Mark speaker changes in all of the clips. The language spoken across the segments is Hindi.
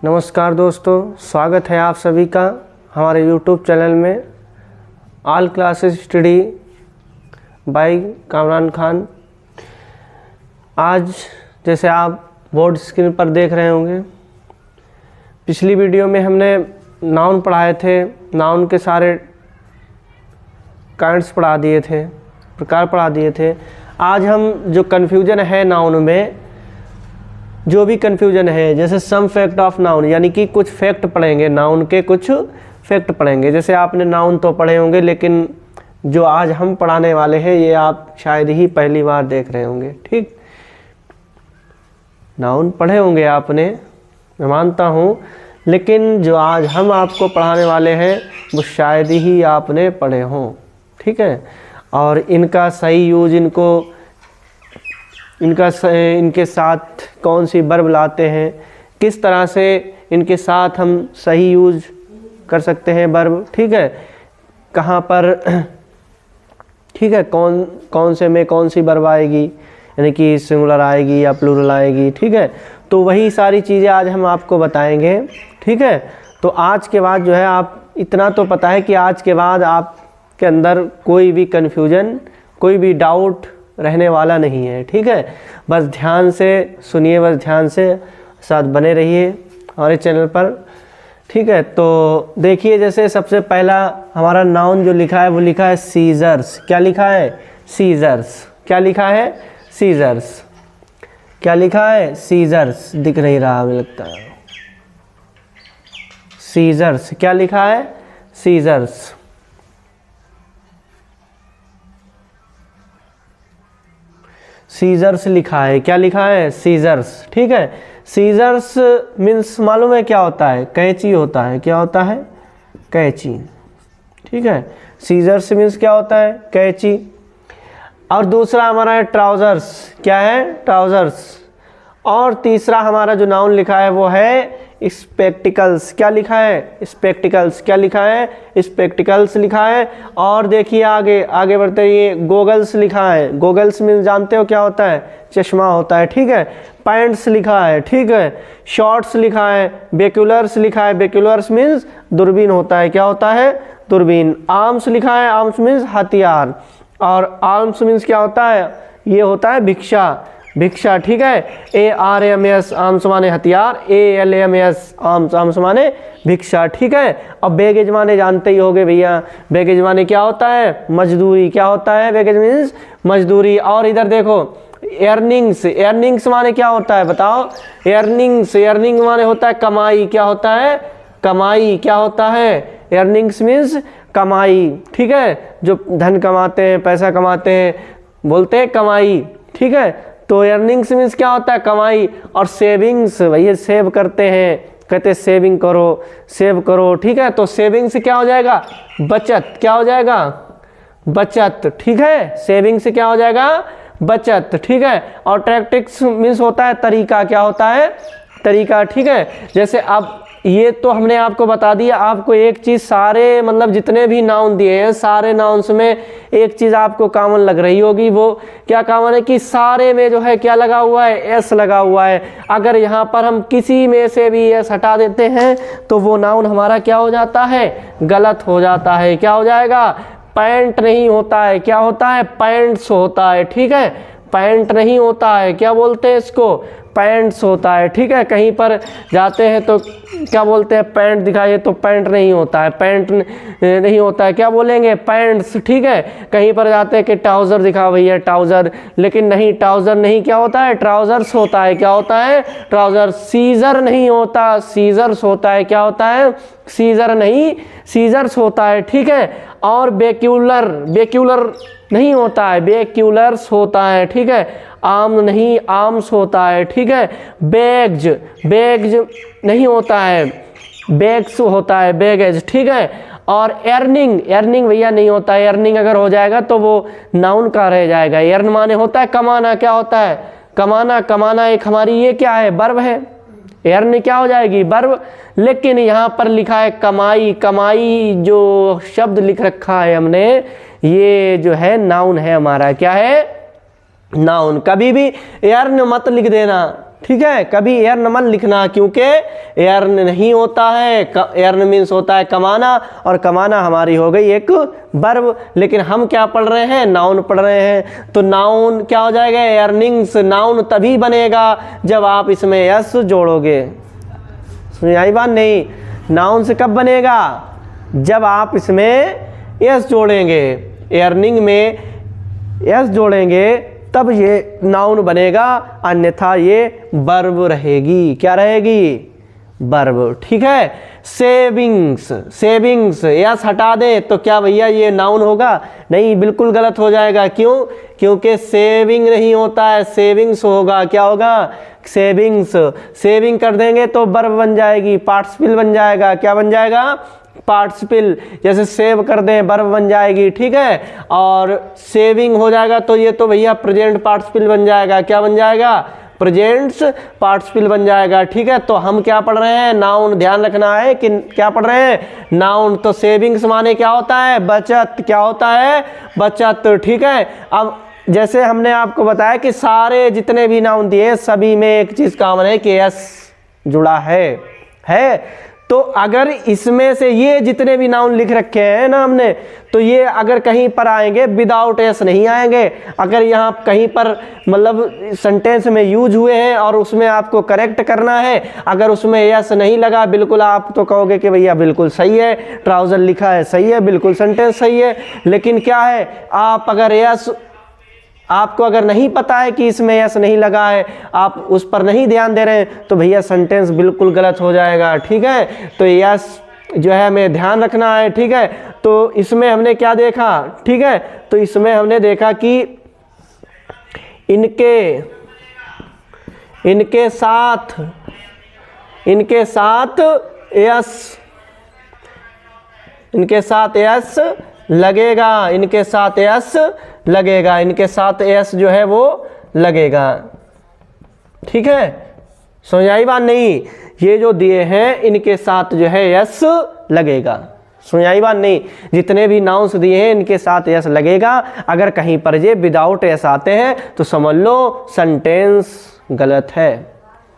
Speaker 1: नमस्कार दोस्तों, स्वागत है आप सभी का हमारे YouTube चैनल में all classes study bye Kamran Khan. आज जैसे आप बोर्ड स्क्रीन पर देख रहे होंगे, पिछली वीडियो में हमने नाउन पढ़ाए थे, नाउन के सारे काइंड्स पढ़ा दिए थे, प्रकार पढ़ा दिए थे। आज हम जो कन्फ्यूजन है नाउन में, जो भी कन्फ्यूजन है, जैसे सम फैक्ट ऑफ नाउन, यानी कि कुछ फैक्ट पढ़ेंगे, नाउन के कुछ फैक्ट पढ़ेंगे। जैसे आपने नाउन तो पढ़े होंगे, लेकिन जो आज हम पढ़ाने वाले हैं ये आप शायद ही पहली बार देख रहे होंगे। ठीक, नाउन पढ़े होंगे आपने, मैं मानता हूँ, लेकिन जो आज हम आपको पढ़ाने वाले हैं वो शायद ही आपने पढ़े हों। ठीक है, और इनका सही यूज, इनके साथ कौन सी वर्ब लाते हैं, किस तरह से इनके साथ हम सही यूज कर सकते हैं वर्ब। ठीक है, कहाँ पर, ठीक है, कौन से में कौन सी वर्ब आएगी, यानी कि सिंगुलर आएगी या प्लूरल आएगी। ठीक है, तो वही सारी चीज़ें आज हम आपको बताएंगे। ठीक है, तो आज के बाद जो है, आप इतना तो पता है कि आज के बाद आपके अंदर कोई भी कन्फ्यूजन, कोई भी डाउट रहने वाला नहीं है। ठीक है, बस ध्यान से सुनिए, बस ध्यान से साथ बने रहिए हमारे चैनल पर। ठीक है, तो देखिए, जैसे सबसे पहला हमारा नाउन जो लिखा है वो लिखा है सीजर्स। क्या लिखा है? सीजर्स। क्या लिखा है? सीजर्स। क्या लिखा है? सीजर्स। दिख नहीं रहा मुझे लगता है। सीजर्स। क्या लिखा है? सीजर्स। सीजर्स लिखा है। क्या लिखा है? सीजर्स। ठीक है, सीजर्स मीन्स मालूम है क्या होता है? कैंची होता है। क्या होता है? कैंची। ठीक है, सीजर्स मीन्स क्या होता है? कैंची। और दूसरा हमारा है ट्राउजर्स। क्या है? ट्राउजर्स। और तीसरा हमारा जो नाउन लिखा है वो है स्पेक्टिकल्स। क्या लिखा है? स्पेक्टिकल्स। क्या लिखा है? स्पेक्टिकल्स लिखा है। और देखिए आगे बढ़ते रहिए, गोगल्स लिखा है। गोगल्स मीन्स जानते हो क्या होता है? चश्मा होता है। ठीक है, पैंट्स लिखा है। ठीक है, शॉर्ट्स लिखा है। बेक्यूलर्स लिखा है। बेक्यूलर्स मीन्स दूरबीन होता है। क्या होता है? दूरबीन। आर्म्स लिखा है। आर्म्स मीन्स हथियार। और आर्म्स मीन्स क्या होता है? ये होता है भिक्षा। भिक्षा। ठीक है, ARMS आर्म्स माने हथियार, ALMS आर्म्स माने भिक्षा। ठीक है, अब बैगेज माने जानते ही होगे भैया, बैगेज माने क्या होता है? मजदूरी। क्या होता है? बैगेज मीन्स मजदूरी। और इधर देखो, एर्निंग्स। एर्निंग्स माने क्या होता है बताओ? एर्निंग्स। एर्निंग माने होता है कमाई। क्या होता है? कमाई। क्या होता है? एर्निंग्स मीन्स कमाई। ठीक है, जो धन कमाते हैं, पैसा कमाते हैं, बोलते हैं कमाई। ठीक है, तो अर्निंग्स मीन्स क्या होता है? कमाई। और सेविंग्स, भैया सेव करते हैं, कहते हैं सेविंग करो, सेव करो। ठीक है, तो सेविंग से क्या हो जाएगा? बचत। क्या हो जाएगा? बचत। ठीक है, सेविंग से क्या हो जाएगा? बचत। ठीक है, और टैक्टिक्स मीन्स होता है तरीका। क्या होता है? तरीका। ठीक है, जैसे अब ये तो हमने आपको बता दिया। आपको एक चीज़, सारे मतलब जितने भी नाउन दिए हैं, सारे नाउन्स में एक चीज़ आपको कॉमन लग रही होगी। वो क्या कॉमन है? कि सारे में जो है क्या लगा हुआ है? एस लगा हुआ है। अगर यहाँ पर हम किसी में से भी एस हटा देते हैं तो वो नाउन हमारा क्या हो जाता है? गलत हो जाता है। क्या हो जाएगा? पैंट नहीं होता है। क्या होता है? पैंट्स होता है। ठीक है, पैंट नहीं होता है। क्या बोलते हैं इसको? पैंट्स होता है। ठीक है, कहीं पर जाते हैं तो क्या बोलते हैं? पैंट दिखाइए, तो पैंट नहीं होता है, पैंट नहीं होता है। क्या बोलेंगे? पैंट्स। ठीक है, कहीं पर जाते हैं कि ट्राउज़र दिखाओ भैया, ट्राउज़र, लेकिन नहीं, ट्राउज़र नहीं, क्या होता है? ट्राउज़र्स होता है। क्या होता है? ट्राउज़र। सीजर नहीं होता, सीजर्स होता है। क्या होता है? सीजर नहीं, सीजर्स होता है। ठीक है, और बेक्यूलर, बेक्यूलर नहीं होता है, बेक्यूलर्स होता है। ठीक है, आर्म नहीं, आर्म्स होता है। ठीक है, बैग्ज, बैग्ज नहीं होता है, बैग्स होता है, बैगेज। ठीक है, और एर्निंग, एर्निंग भैया नहीं होता है। एर्निंग अगर हो जाएगा तो वो नाउन का रह जाएगा। एर्न माने होता है कमाना। क्या होता है? कमाना। कमाना एक हमारी ये क्या है? वर्ब है। एर्न क्या हो जाएगी? वर्ब। लेकिन यहाँ पर लिखा है कमाई। कमाई जो शब्द लिख रखा है हमने, ये जो है नाउन है हमारा। क्या है? नाउन। कभी भी एर्न मत लिख देना। ठीक है, कभी एर्न मत लिखना, क्योंकि एर्न नहीं होता है, एर्न मीन्स होता है कमाना, और कमाना हमारी हो गई एक वर्ब। लेकिन हम क्या पढ़ रहे हैं, नाउन पढ़ रहे हैं, तो नाउन क्या हो जाएगा, एर्निंग्स। नाउन तभी बनेगा जब आप इसमें यस जोड़ोगे। सुनिए बात नहीं, नाउन से कब बनेगा, जब आप इसमें यस जोड़ेंगे, एर्निंग में यस जोड़ेंगे तब ये नाउन बनेगा, अन्यथा ये वर्ब रहेगी। क्या रहेगी, वर्ब। ठीक है, सेविंग्स, सेविंग्स यस हटा दे तो क्या भैया ये नाउन होगा, नहीं, बिल्कुल गलत हो जाएगा। क्यों, क्योंकि सेविंग नहीं होता है, सेविंग्स होगा। क्या होगा, सेविंग्स। सेविंग कर देंगे तो वर्ब बन जाएगी, पार्टिसिपल बन जाएगा। क्या बन जाएगा, पार्टिसिपल। जैसे सेव कर दें वर्ब बन जाएगी। ठीक है, और सेविंग हो जाएगा तो ये तो भैया प्रेजेंट पार्टिसिपल बन जाएगा। क्या बन जाएगा, प्रेजेंट्स पार्टिसिपल बन जाएगा। ठीक है, तो हम क्या पढ़ रहे हैं, नाउन। ध्यान रखना है कि क्या पढ़ रहे हैं, नाउन। तो सेविंग्स माने क्या होता है, बचत। क्या होता है, बचत। ठीक है, अब जैसे हमने आपको बताया कि सारे जितने भी नाउन दिए सभी में एक चीज कॉमन है कि यस जुड़ा है। तो अगर इसमें से ये जितने भी नाउन लिख रखे हैं ना हमने, तो ये अगर कहीं पर आएंगे विदाउट एस नहीं आएंगे। अगर यहाँ कहीं पर मतलब सेंटेंस में यूज हुए हैं और उसमें आपको करेक्ट करना है, अगर उसमें यस नहीं लगा बिल्कुल, आप तो कहोगे कि भैया बिल्कुल सही है, ट्राउजर लिखा है सही है, बिल्कुल सेंटेंस सही है। लेकिन क्या है, आप अगर यस, आपको अगर नहीं पता है कि इसमें यस नहीं लगा है, आप उस पर नहीं ध्यान दे रहे हैं, तो भैया सेंटेंस बिल्कुल गलत हो जाएगा। ठीक है, तो यस जो है हमें ध्यान रखना है। ठीक है, तो इसमें हमने क्या देखा, ठीक है, तो इसमें हमने देखा कि इनके साथ यस लगेगा, इनके साथ यस लगेगा, इनके साथ एस जो है वो लगेगा। ठीक है, समझ आई बात नहीं, ये जो दिए हैं इनके साथ जो है यस लगेगा। समझ आई बात नहीं, जितने भी नाउन्स दिए हैं इनके साथ यस लगेगा। अगर कहीं पर ये विदाउट यस आते हैं तो समझ लो सेंटेंस गलत है।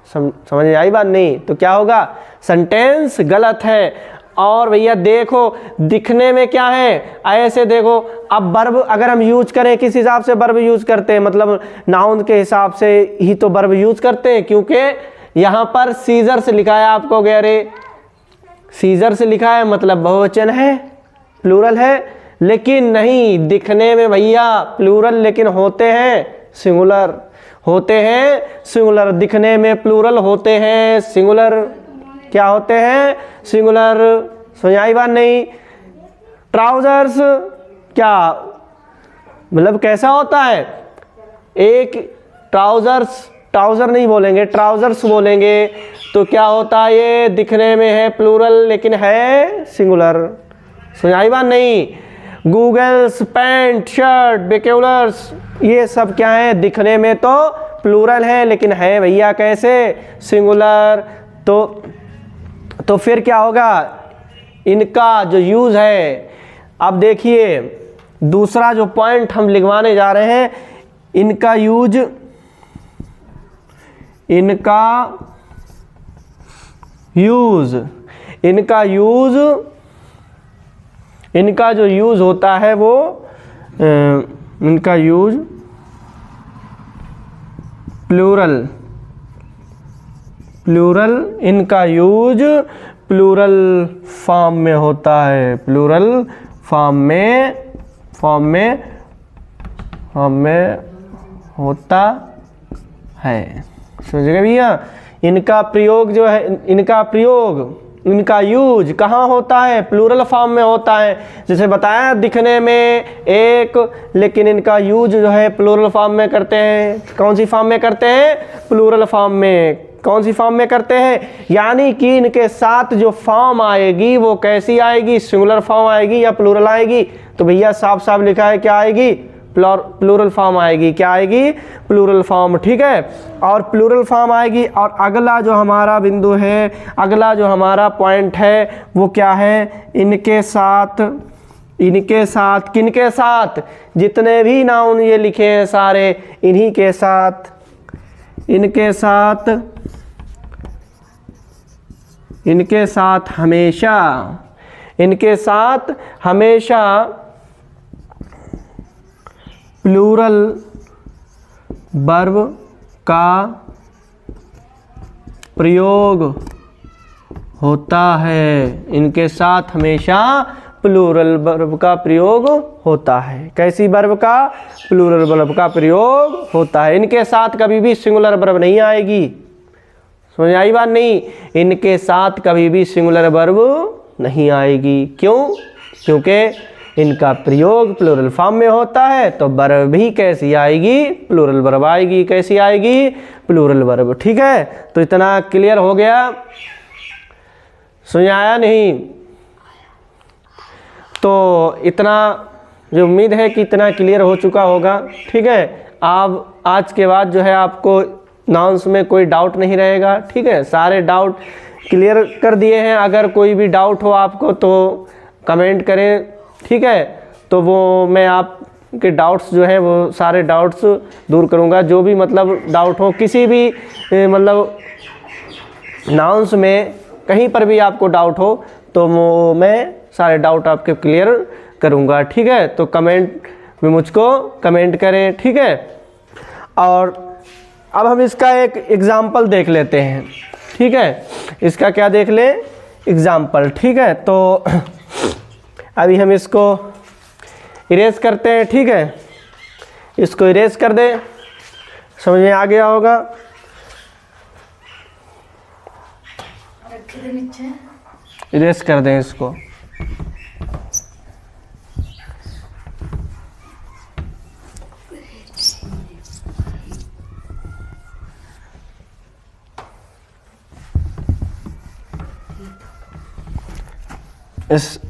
Speaker 1: समझ आई बात नहीं, तो क्या होगा, सेंटेंस गलत है। और भैया देखो दिखने में क्या है, ऐसे देखो, अब वर्ब अगर हम यूज करें किस हिसाब से वर्ब यूज करते हैं, मतलब नाउन के हिसाब से ही तो वर्ब यूज करते हैं, क्योंकि यहाँ पर सीजर से लिखा है, आपको अरे सीजर से लिखा है मतलब बहुवचन है, प्लूरल है, लेकिन नहीं, दिखने में भैया प्लूरल लेकिन होते हैं सिंगुलर, दिखने में प्लूरल होते हैं सिंगुलर। क्या होते हैं, सिंगुलर। समझाई बात नहीं, ट्राउजर्स क्या मतलब कैसा होता है, एक ट्राउजर नहीं बोलेंगे, ट्राउजर्स बोलेंगे, तो क्या होता है, ये दिखने में है प्लूरल लेकिन है सिंगुलर। समझाई बात नहीं, गूगल्स, पैंट, शर्ट, बेक्यूलर्स, ये सब क्या है, दिखने में तो प्लूरल है लेकिन है भैया कैसे, सिंगुलर। तो फिर क्या होगा, इनका जो यूज है, अब देखिए दूसरा जो पॉइंट हम लिखवाने जा रहे हैं, इनका यूज इनका जो यूज होता है वो इनका यूज प्लूरल, इनका यूज प्लूरल फॉर्म में होता है, प्लूरल फॉर्म में होता है। समझ गए भैया, इनका प्रयोग जो है, इनका यूज कहाँ होता है, प्लूरल फॉर्म में होता है। जैसे बताया दिखने में एक, लेकिन इनका यूज जो है प्लूरल फॉर्म में करते हैं। कौन सी फॉर्म में करते हैं, प्लूरल फॉर्म में। कौन सी फॉर्म में करते हैं, यानी कि इनके साथ जो फॉर्म आएगी वो कैसी आएगी, सिंगुलर फॉर्म आएगी या प्लूरल आएगी। तो भैया साफ साफ लिखा है क्या आएगी, प्लूरल फॉर्म आएगी। क्या आएगी, प्लूरल फॉर्म। ठीक है, और प्लूरल फॉर्म आएगी। और अगला जो हमारा बिंदु है, अगला जो हमारा पॉइंट है वो क्या है, इनके साथ, किनके साथ, जितने भी नाउन ये लिखे हैं सारे, इन्हीं के साथ इनके साथ हमेशा प्लूरल वर्ब का प्रयोग होता है। इनके साथ हमेशा प्लूरल वर्ब का प्रयोग होता है। कैसी वर्ब का? प्लूरल वर्ब का प्रयोग होता है। इनके साथ कभी भी सिंगुलर वर्ब नहीं आएगी। समझ आई बात? नहीं, इनके साथ कभी भी सिंगुलर वर्ब नहीं आएगी। क्यों? क्योंकि इनका प्रयोग प्लूरल फॉर्म में होता है, तो वर्ब भी कैसी आएगी? प्लूरल वर्ब आएगी। कैसी आएगी? Plural verb. ठीक है, तो इतना क्लियर हो गया? समझ आया नहीं? तो इतना जो उम्मीद है कि इतना क्लियर हो चुका होगा। ठीक है, आप आज के बाद जो है आपको नाउन्स में कोई डाउट नहीं रहेगा। ठीक है, सारे डाउट क्लियर कर दिए हैं। अगर कोई भी डाउट हो आपको तो कमेंट करें। ठीक है, तो वो मैं आपके डाउट्स जो हैं वो सारे डाउट्स दूर करूँगा। जो भी मतलब डाउट हो, किसी भी मतलब नाउन्स में कहीं पर भी आपको डाउट हो तो वो मैं सारे डाउट आपके क्लियर करूँगा। ठीक है, तो कमेंट में मुझको कमेंट करें। ठीक है, और अब हम इसका एक एग्ज़ाम्पल देख लेते हैं। ठीक है, इसका क्या देख लें? एग्ज़ाम्पल। ठीक है, तो अभी हम इसको इरेज करते हैं। ठीक है, इसको इरेज कर दें। समझ में आ गया होगा? इरेज कर दें इसको।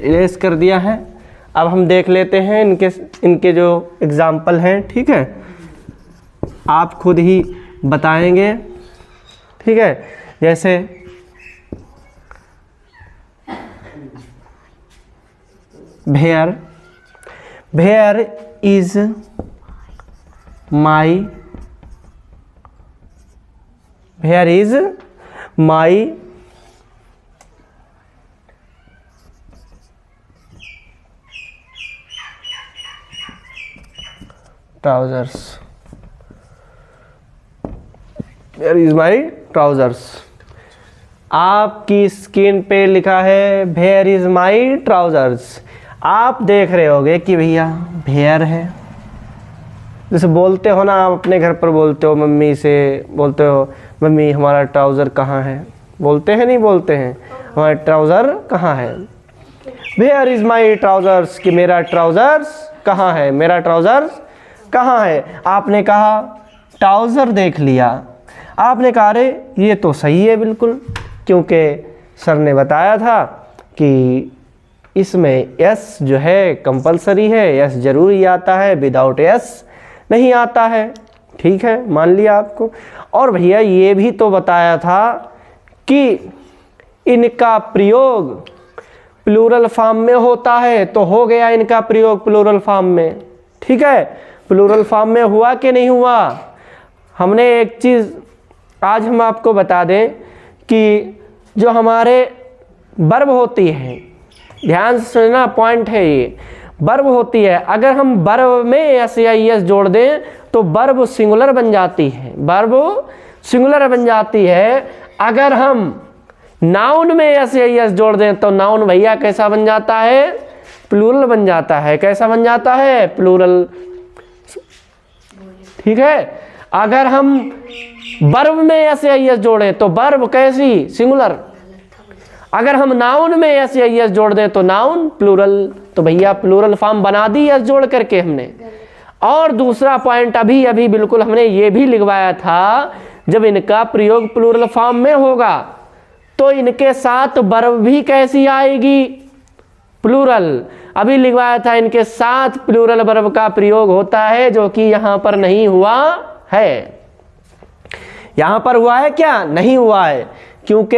Speaker 1: इरेज कर दिया है। अब हम देख लेते हैं इनके जो एग्जाम्पल हैं। ठीक है, आप खुद ही बताएंगे। ठीक है, जैसे where is my trousers. Where is my trousers. आपकी स्क्रीन पे लिखा है वेयर इज माई ट्राउजर्स। आप देख रहे होगे कि भैया वेयर है। जैसे बोलते हो ना, आप अपने घर पर बोलते हो, मम्मी से बोलते हो, मम्मी हमारा ट्राउज़र कहाँ है? बोलते हैं नहीं बोलते हैं? हमारा ट्राउज़र कहाँ है? वेयर इज माई ट्राउजर्स, कि मेरा ट्राउजर्स कहाँ है? मेरा ट्राउजर्स कहाँ है? आपने कहा ट्राउज़र देख लिया, आपने कहा अरे ये तो सही है बिल्कुल, क्योंकि सर ने बताया था कि इसमें एस जो है कंपलसरी है, एस जरूरी आता है, विदाउट एस नहीं आता है। ठीक है, मान लिया आपको। और भैया ये भी तो बताया था कि इनका प्रयोग प्लूरल फॉर्म में होता है, तो हो गया इनका प्रयोग प्लूरल फॉर्म में। ठीक है, प्लूरल फॉर्म में हुआ कि नहीं हुआ? हमने एक चीज़ आज हम आपको बता दें कि जो हमारे वर्ब होती है, ध्यान से सुनना, पॉइंट है ये, वर्ब होती है, अगर हम वर्ब में एस या एस जोड़ दें तो वर्ब सिंगुलर बन जाती है। वर्ब सिंगुलर बन जाती है। अगर हम नाउन में एस या एस जोड़ दें तो नाउन भैया कैसा बन जाता है? प्लूरल बन जाता है। कैसा बन जाता है? प्लूरल। ठीक है, अगर हम वर्ब में एस या एस जोड़ें तो वर्ब कैसी? सिंगुलर। अगर हम नाउन में एस या एस जोड़ दें तो नाउन प्लूरल। तो भैया प्लूरल फॉर्म बना दी एस जोड़ करके हमने। और दूसरा पॉइंट अभी अभी बिल्कुल हमने ये भी लिखवाया था, जब इनका प्रयोग प्लूरल फॉर्म में होगा तो इनके साथ वर्ब भी कैसी आएगी? प्लूरल। अभी लिखवाया था इनके साथ प्लूरल वर्ब का प्रयोग होता है, जो कि यहाँ पर नहीं हुआ है। यहाँ पर हुआ है क्या? नहीं हुआ है, क्योंकि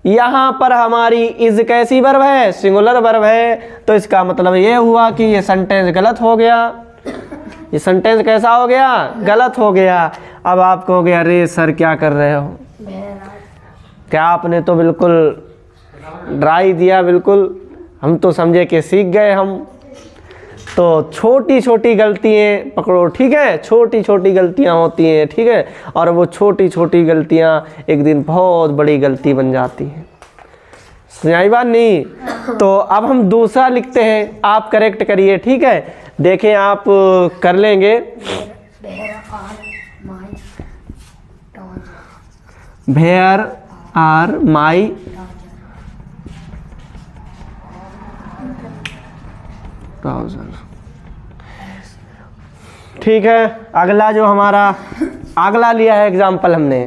Speaker 1: यहाँ पर हमारी इज कैसी वर्ब है? सिंगुलर वर्ब है। तो इसका मतलब ये हुआ कि ये सेंटेंस गलत हो गया। ये सेंटेंस कैसा हो गया? गलत हो गया। अब आप कहोगे अरे सर क्या कर रहे हो, क्या आपने तो बिल्कुल ड्राई दिया, बिल्कुल हम तो समझे कि सीख गए हम। तो छोटी छोटी गलतियाँ पकड़ो, ठीक है, छोटी छोटी गलतियाँ होती हैं, ठीक है, और वो छोटी छोटी गलतियाँ एक दिन बहुत बड़ी गलती बन जाती हैं। सुनाई बात नहीं? तो अब हम दूसरा लिखते हैं, आप करेक्ट करिए, ठीक है, देखें आप कर लेंगे। Where are my trousers? ठीक है, अगला जो हमारा अगला लिया है एग्जाम्पल हमने।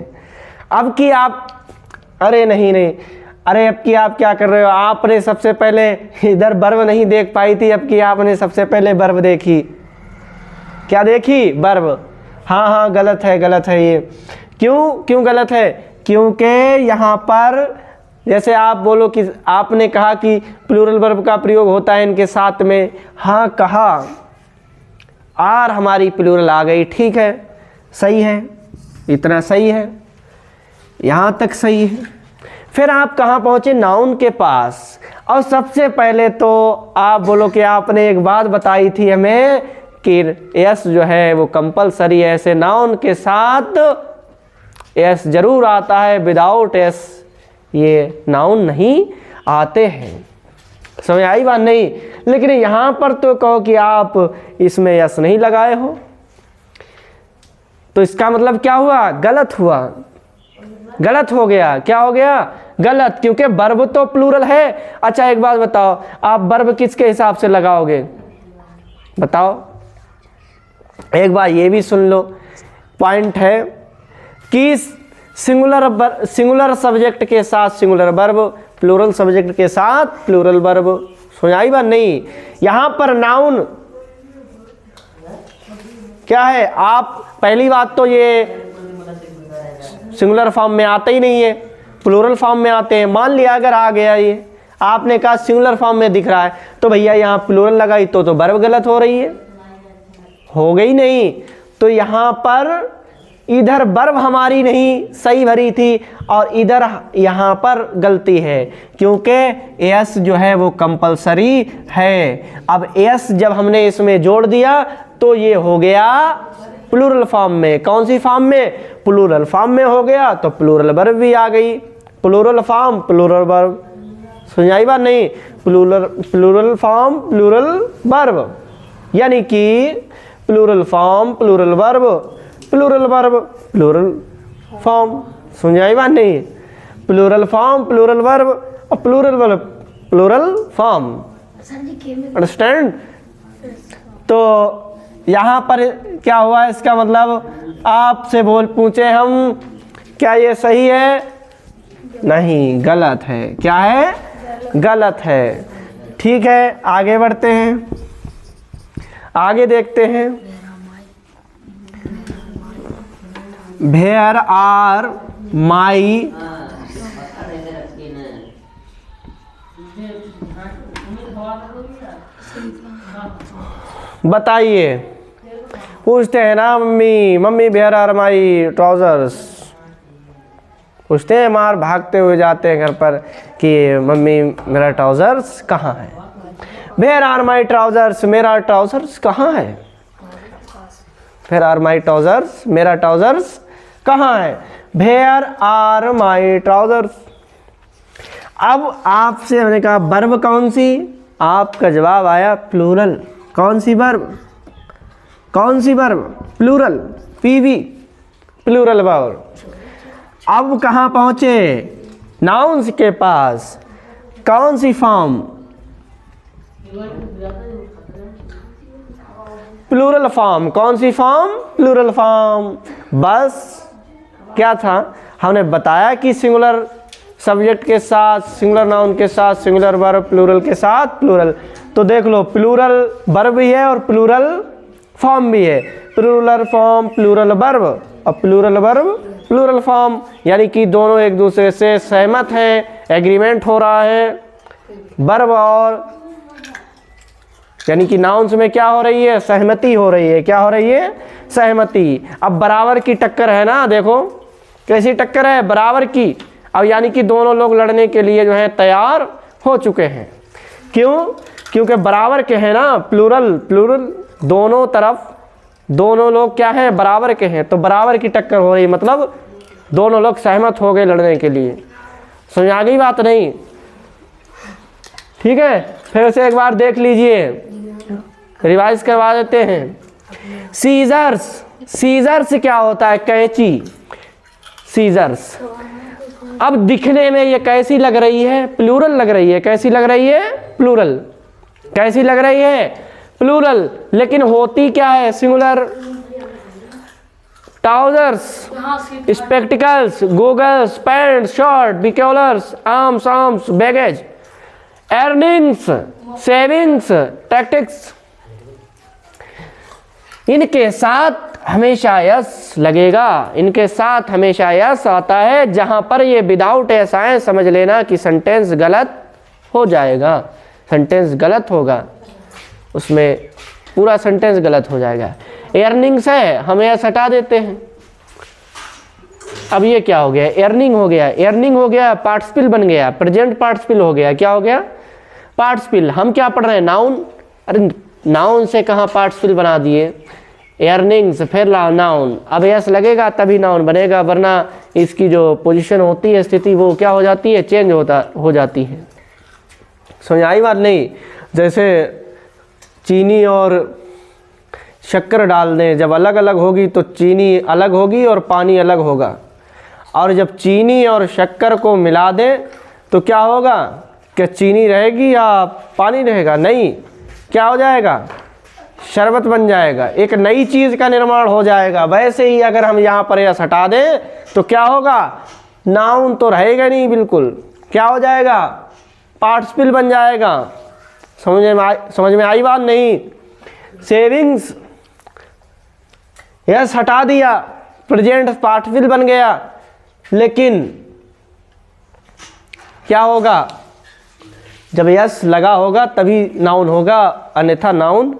Speaker 1: अब की आप, अरे नहीं, अरे अब की आप क्या कर रहे हो, आपने सबसे पहले इधर वर्ब नहीं देख पाई थी, अब की आपने सबसे पहले वर्ब देखी। क्या देखी? वर्ब। हाँ गलत है ये। क्यों गलत है? क्योंकि यहाँ पर जैसे आप बोलो कि आपने कहा कि प्लूरल वर्ब का प्रयोग होता है इनके साथ में, हाँ कहा, आर हमारी प्लूरल आ गई, ठीक है, सही है, इतना सही है, यहाँ तक सही है। फिर आप कहाँ पहुँचे? नाउन के पास। और सबसे पहले तो आप बोलो कि आपने एक बात बताई थी हमें कि एस जो है वो कंपलसरी है, ऐसे नाउन के साथ एस जरूर आता है, विदाउट एस ये नाउन नहीं आते हैं। समझ आई बात नहीं? लेकिन यहाँ पर तो कहो कि आप इसमें यस नहीं लगाए हो, तो इसका मतलब क्या हुआ? गलत हुआ, गलत हो गया। क्या हो गया? गलत, क्योंकि वर्ब तो प्लूरल है। अच्छा एक बात बताओ, आप वर्ब किसके हिसाब से लगाओगे? बताओ, एक बार ये भी सुन लो, पॉइंट है कि सिंगुलर सब्जेक्ट के साथ सिंगुलर वर्ब, प्लूरल सब्जेक्ट के साथ प्लूरल वर्ब। सुनाई बात नहीं? यहाँ पर नाउन क्या है? आप पहली बात तो ये सिंगुलर फॉर्म में आते ही नहीं है, प्लूरल फॉर्म में आते हैं। मान लिया अगर आ गया ये, आपने कहा सिंगुलर फॉर्म में दिख रहा है, तो भैया यहाँ प्लूरल लगाई तो वर्ब गलत हो रही है, हो गई नहीं। तो यहाँ पर इधर वर्ब हमारी नहीं सही भरी थी और इधर यहाँ पर गलती है, क्योंकि एस जो है वो कंपलसरी है। अब एस जब हमने इसमें जोड़ दिया तो ये हो गया प्लूरल फॉर्म में। कौन सी फॉर्म में? प्लूरल फॉर्म में हो गया, तो प्लूरल वर्ब भी आ गई। प्लूरल फॉर्म प्लूरल वर्ब, सुनाई बात नहीं? प्लूरल फॉर्म प्लूरल वर्ब, यानी कि plural form plural verb, plural verb plural form. सुनाई बात नहीं? प्लूरल फॉर्म प्लूरल वर्ब और plural verb plural form. Understand? तो यहाँ पर क्या हुआ? इसका मतलब आपसे पूछे हम, क्या ये सही है? नहीं, गलत है। क्या है? गलत है। ठीक है, आगे बढ़ते हैं, आगे देखते हैं। Where are my बताइए, पूछते हैं ना mummy where are my trousers, पूछते हैं, मार भागते हुए जाते हैं घर पर कि मम्मी मेरा ट्राउजर्स कहाँ है? Where are my trousers, मेरा ट्राउजर्स कहाँ है? Where are my trousers, मेरा ट्राउजर्स कहाँ है? Where are my trousers। अब आपसे हमने कहा वर्ब कौन सी? आपका जवाब आया प्लूरल। कौन सी वर्ब? कौन सी verb? Plural, PV, plural verb. अब कहाँ पहुँचे? नाउन्स के पास। कौन सी फॉर्म? Plural form. कौन सी फॉर्म? Plural form. बस क्या था, हमने बताया कि सिंगुलर सब्जेक्ट के साथ सिंगुलर नाउन के साथ सिंगुलर वर्ब, प्लूरल के साथ प्लूरल। तो देख लो, प्लूरल वर्ब भी है और प्लूरल फॉर्म भी है। प्लूरल फॉर्म प्लूरल वर्ब और प्लूरल वर्ब प्लूरल फॉर्म, यानी कि दोनों एक दूसरे से सहमत हैं, एग्रीमेंट हो रहा है। वर्ब और यानी कि नाउन्स में क्या हो रही है, सहमति हो रही है। क्या हो रही है, सहमति। अब बराबर की टक्कर है ना, देखो कैसी टक्कर है, बराबर की। अब यानी कि दोनों लोग लड़ने के लिए जो है तैयार हो चुके हैं। क्यों, क्योंकि बराबर के हैं ना, प्लूरल, प्लूरल, दोनों तरफ दोनों लोग क्या हैं, बराबर के हैं, तो बराबर की टक्कर हो रही है, मतलब दोनों लोग सहमत हो गए लड़ने के लिए। समझ आ गई बात नहीं? ठीक है, फिर से एक बार देख लीजिए, रिवाइज करवा देते हैं। सीजर्स, सीजर्स क्या होता है, कैंची, सीजर्स। अब दिखने में ये कैसी लग रही है, प्लूरल लग रही है। कैसी लग रही है, प्लूरल। कैसी लग रही है, प्लूरल, लेकिन होती क्या है, singular. Trousers, spectacles, goggles, pant, shirt, binoculars, arms, arms, baggage, earnings, savings, tactics. इनके साथ हमेशा यस लगेगा, इनके साथ हमेशा यस आता है। जहां पर ये विदाउट एस आए समझ लेना कि सेंटेंस गलत हो जाएगा, सेंटेंस गलत होगा, उसमें पूरा सेंटेंस गलत हो जाएगा। अर्निंग्स है, हम यस हटा देते हैं। अब ये क्या हो गया, अर्निंग हो गया, अर्निंग हो गया, पार्टिसिपल बन गया, प्रेजेंट पार्टिसिपल हो गया। क्या हो गया, पार्टिसिपल। हम क्या पढ़ रहे हैं, नाउन। अरे नाउन से कहाँ पार्टिसिपल बना दिए, अर्निंग्स फिर नाउन। अब यस लगेगा तभी नाउन बनेगा, वरना इसकी जो पोजीशन होती है, स्थिति, वो क्या हो जाती है, चेंज हो जाती है। समझ आई बात नहीं? जैसे चीनी और शक्कर डाल दें, जब अलग अलग होगी तो चीनी अलग होगी और पानी अलग होगा, और जब चीनी और शक्कर को मिला दें तो क्या होगा, क्या चीनी रहेगी या पानी रहेगा? नहीं, क्या हो जाएगा, शरबत बन जाएगा, एक नई चीज़ का निर्माण हो जाएगा। वैसे ही अगर हम यहाँ पर यस हटा दें तो क्या होगा, नाउन तो रहेगा नहीं बिल्कुल, क्या हो जाएगा, पार्टिसिपल बन जाएगा। समझ में आई बात नहीं? सेविंग्स, यस हटा दिया, प्रेजेंट पार्टिसिपल बन गया, लेकिन क्या होगा, जब यस लगा होगा तभी नाउन होगा, अन्यथा नाउन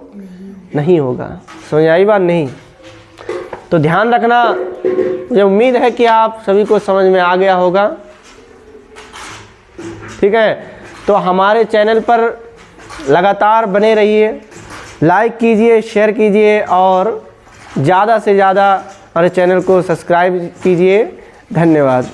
Speaker 1: नहीं होगा। समझ आई बात नहीं? तो ध्यान रखना। मुझे उम्मीद है कि आप सभी को समझ में आ गया होगा। ठीक है, तो हमारे चैनल पर लगातार बने रहिए, लाइक कीजिए, शेयर कीजिए और ज़्यादा से ज़्यादा हमारे चैनल को सब्सक्राइब कीजिए। धन्यवाद।